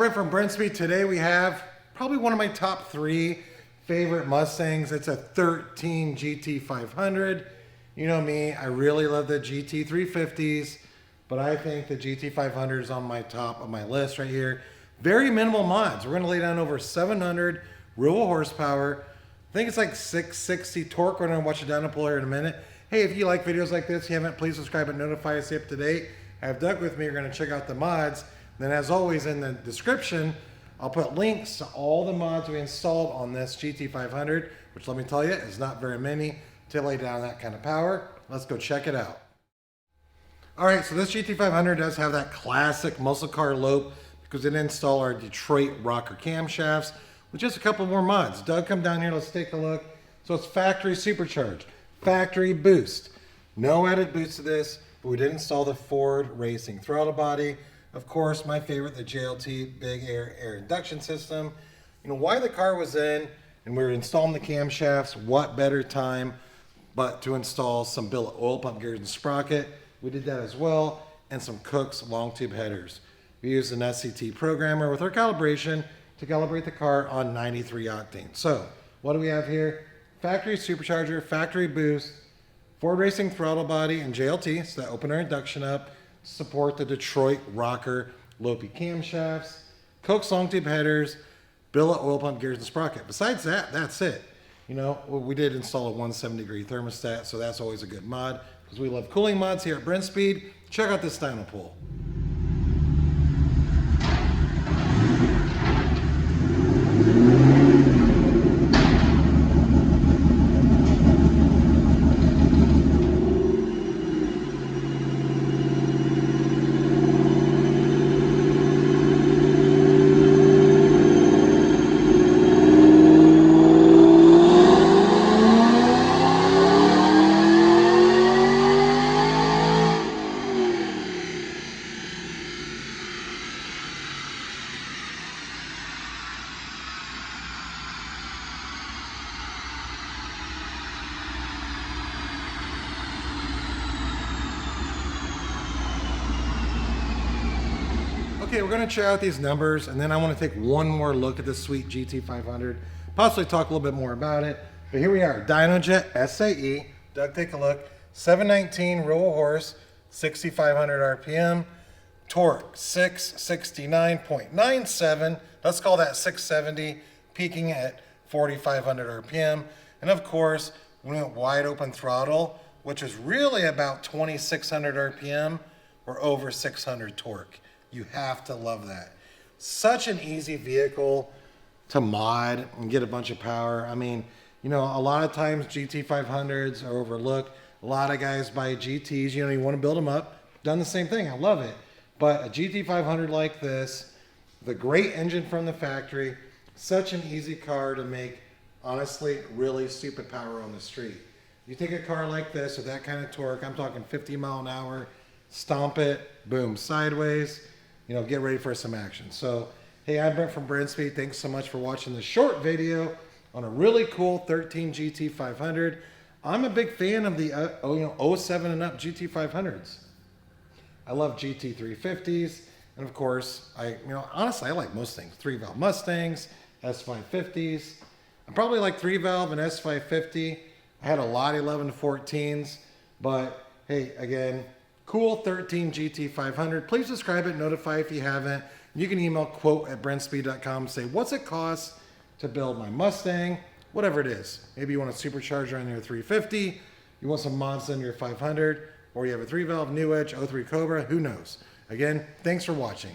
Brent from Brent Speed. Today we have probably one of my top 3 favorite Mustangs. It's a 13 GT500. You know me, I really love the GT350s, but I think the GT500 is on my top of my list right here. Very minimal mods. We're going to lay down over 700 real horsepower. I think it's like 660 torque. We're going to watch the Dyno pull here in a minute. Hey, if you like videos like this, if you haven't, please subscribe and notify us up to date. I have Doug with me. We're going to check out the mods. Then as always in the description, I'll put links to all the mods we installed on this GT500, which let me tell you is not very many to lay down that kind of power. Let's go check it out. All right, so this GT500 does have that classic muscle car lope because it installed our Detroit rocker camshafts with just a couple more mods. Doug, come down here, let's take a look. So it's factory supercharged, factory boost. No added boost to this, but we did install the Ford Racing throttle body. Of course, my favorite, the JLT big air induction system. You know, why the car was in and we were installing the camshafts, what better time but to install some billet oil pump gears and sprocket. We did that as well, and some Cook's long tube headers. We used an SCT programmer with our calibration to calibrate the car on 93 octane. So what do we have here? Factory supercharger, factory boost, Ford Racing throttle body, and JLT, so that opened our induction up. Support the Detroit rocker Lopey camshafts, Cook's long tube headers, billet oil pump gears and sprocket. Besides that, that's it. You know, we did install a 170-degree thermostat, so that's always a good mod because we love cooling mods here at Brent Speed. Check out this Dyno pool. Okay, we're going to check out these numbers, and then I want to take one more look at this sweet GT500, possibly talk a little bit more about it. But here we are, DynoJet SAE. Doug, take a look. 719 real horse, 6,500 RPM, torque 669.97. Let's call that 670, peaking at 4,500 RPM. And of course, we went wide open throttle, which is really about 2,600 RPM or over 600 torque. You have to love that. Such an easy vehicle to mod and get a bunch of power. I mean, you know, a lot of times GT500s are overlooked. A lot of guys buy GTs, you know, you want to build them up. Done the same thing, I love it. But a GT500 like this, the great engine from the factory, such an easy car to make, honestly, really stupid power on the street. You take a car like this with that kind of torque, I'm talking 50 mile an hour, stomp it, boom, sideways. You know, get ready for some action. So, hey, I'm Brent from Brent Speed. Thanks so much for watching this short video on a really cool 13 GT500. I'm a big fan of the 07 and up GT500s. I love GT350s, and of course, honestly, I like Mustangs. 3-valve Mustangs, S550s. I probably like 3-valve and S550. I had a lot of 11 to 14s, but hey, again, cool 13 GT500. Please subscribe and notify if you haven't. You can email quote@brentspeed.com. Say, what's it cost to build my Mustang? Whatever it is. Maybe you want a supercharger on your 350. You want some mods on your 500. Or you have a 3-valve New Edge 03 Cobra. Who knows? Again, thanks for watching.